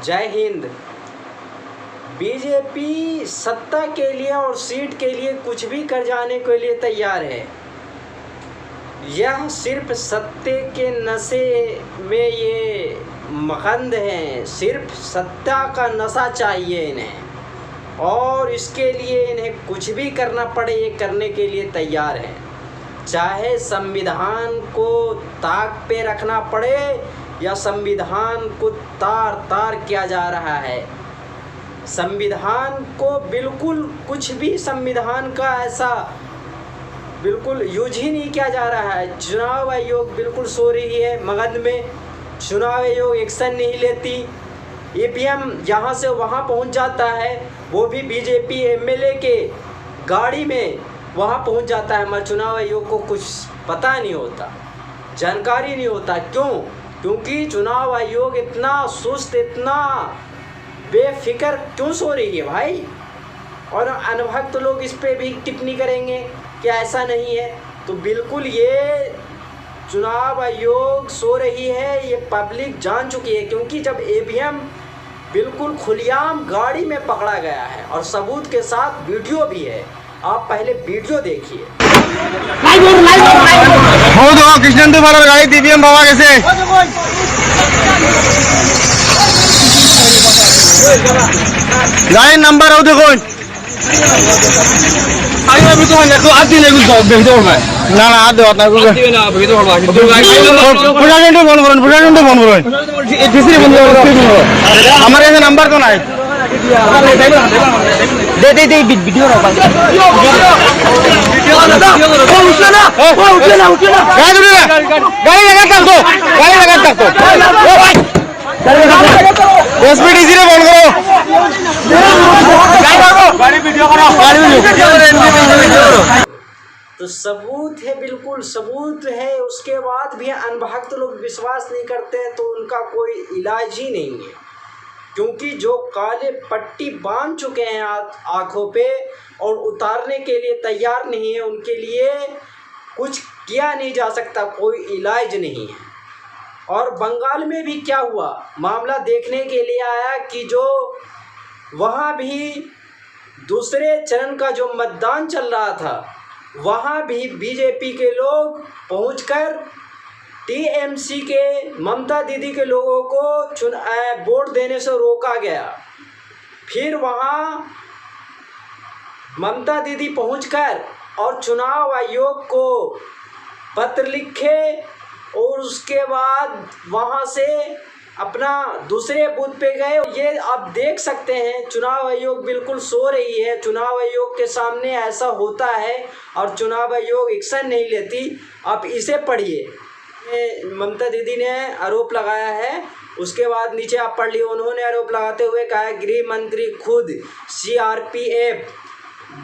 जय हिंद। बीजेपी सत्ता के लिए और सीट के लिए कुछ भी कर जाने के लिए तैयार है। यह सिर्फ सत्ते के नशे में ये मगन हैं, सिर्फ सत्ता का नशा चाहिए इन्हें और इसके लिए इन्हें कुछ भी करना पड़े ये करने के लिए तैयार हैं। चाहे संविधान को ताक पे रखना पड़े या संविधान को तार तार किया जा रहा है। संविधान को बिल्कुल कुछ भी संविधान का ऐसा बिल्कुल यूज ही नहीं किया जा रहा है। चुनाव आयोग बिल्कुल सो रही है मगध में। चुनाव आयोग एक्शन नहीं लेती। ईवीएम यहाँ से वहाँ पहुँच जाता है, वो भी बीजेपी एमएलए के गाड़ी में वहाँ पहुँच जाता है, मगर चुनाव आयोग को कुछ पता नहीं होता, जानकारी नहीं होता। क्यों? क्योंकि चुनाव आयोग इतना सुस्त, इतना बेफिक्र क्यों सो रही है भाई। और अनभक्त लोग इस पे भी टिप्पणी करेंगे कि ऐसा नहीं है। तो बिल्कुल ये चुनाव आयोग सो रही है, ये पब्लिक जान चुकी है। क्योंकि जब ईवीएम बिल्कुल खुलेआम गाड़ी में पकड़ा गया है और सबूत के साथ वीडियो भी है, आप पहले वीडियो देखिए। कृष्णेंदु वाला गाड़ी ईवीएम बाबा कैसे गाड़ी नंबर हो देखो না না আর দেওয়া না প্রশাসনটা ফোন করুন, প্রশাসনটা ফোন করুন, আমার কাছে নাম্বার তো নাই। দে দে দে ভিডিও না গাড়ি লাগা থাকতো, গাড়ি লাগা থাকতো एसपीडीसी ने फोन करो, गाड़ी वीडियो करो, गाड़ी वीडियो। तो सबूत है, बिल्कुल सबूत है। उसके बाद भी अनभक्त लोग विश्वास नहीं करते हैं, तो उनका कोई इलाज ही नहीं है। क्योंकि जो काले पट्टी बांध चुके हैं आँखों पे और उतारने के लिए तैयार नहीं है, उनके लिए कुछ किया नहीं जा सकता, कोई इलाज नहीं है। और बंगाल में भी क्या हुआ, मामला देखने के लिए आया कि जो वहाँ भी दूसरे चरण का जो मतदान चल रहा था, वहाँ भी बीजेपी के लोग पहुंचकर टीएमसी के ममता दीदी के लोगों को वोट देने से रोका गया। फिर वहाँ ममता दीदी पहुंचकर और चुनाव आयोग को पत्र लिखे और उसके बाद वहाँ से अपना दूसरे बूथ पे गए। ये आप देख सकते हैं, चुनाव आयोग बिल्कुल सो रही है। चुनाव आयोग के सामने ऐसा होता है और चुनाव आयोग एक्शन नहीं लेती। आप इसे पढ़िए। ममता दीदी ने आरोप लगाया है, उसके बाद नीचे आप पढ़ लिए। उन्होंने आरोप लगाते हुए कहा गृह मंत्री खुद सीआरपीएफ,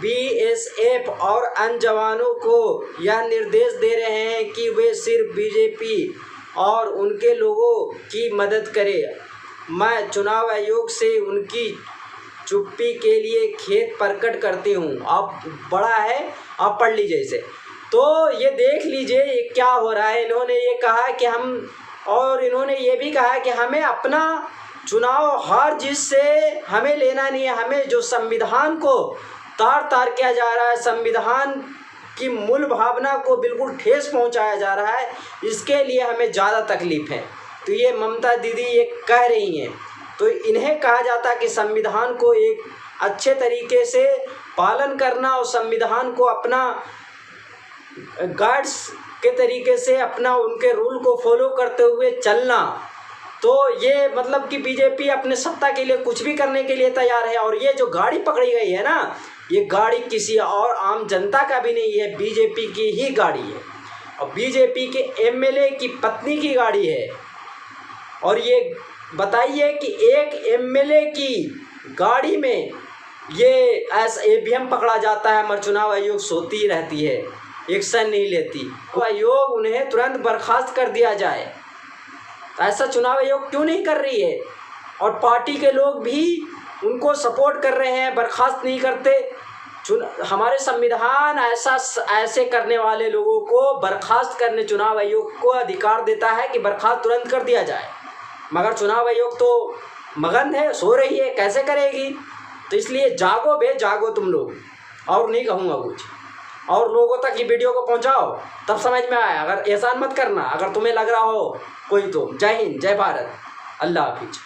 बीएसएफ और अन्य जवानों को यह निर्देश दे रहे हैं कि वे सिर्फ बीजेपी और उनके लोगों की मदद करें। मैं चुनाव आयोग से उनकी चुप्पी के लिए खेद प्रकट करती हूँ। आप बड़ा है, आप पढ़ लीजिए इसे। तो ये देख लीजिए ये क्या हो रहा है। इन्होंने ये कहा कि इन्होंने ये भी कहा कि हमें अपना चुनाव हार जीत से हमें लेना नहीं है। हमें जो संविधान को तार तार किया जा रहा है, संविधान की मूल भावना को बिल्कुल ठेस पहुंचाया जा रहा है, इसके लिए हमें ज़्यादा तकलीफ है। तो ये ममता दीदी ये कह रही हैं। तो इन्हें कहा जाता है कि संविधान को एक अच्छे तरीके से पालन करना और संविधान को अपना गाइड्स के तरीके से अपना उनके रूल को फॉलो करते हुए चलना। तो ये मतलब कि बीजेपी अपने सत्ता के लिए कुछ भी करने के लिए तैयार है। और ये जो गाड़ी पकड़ी गई है ना, ये गाड़ी किसी और आम जनता का भी नहीं है, बीजेपी की ही गाड़ी है और बीजेपी के एमएलए की पत्नी की गाड़ी है। और ये बताइए कि एक एमएलए की गाड़ी में ये ऐसा ईवीएम पकड़ा जाता है, मगर चुनाव आयोग सोती रहती है, एक्शन नहीं लेती। आयोग उन्हें तुरंत बर्खास्त कर दिया जाए। ऐसा चुनाव आयोग क्यों नहीं कर रही है? और पार्टी के लोग भी उनको सपोर्ट कर रहे हैं, बर्खास्त नहीं करते। हमारे संविधान ऐसे करने वाले लोगों को बर्खास्त करने चुनाव आयोग को अधिकार देता है कि बर्खास्त तुरंत कर दिया जाए, मगर चुनाव आयोग तो मगन है, सो रही है, कैसे करेगी? तो इसलिए जागो बे, जागो तुम लोग। और नहीं कहूँगा कुछ, और लोगों तक ये वीडियो को पहुँचाओ, तब समझ में आया। अगर एहसान मत करना अगर तुम्हें लग रहा हो कोई तो। जय हिंद, जय भारत, अल्लाह हाफिज।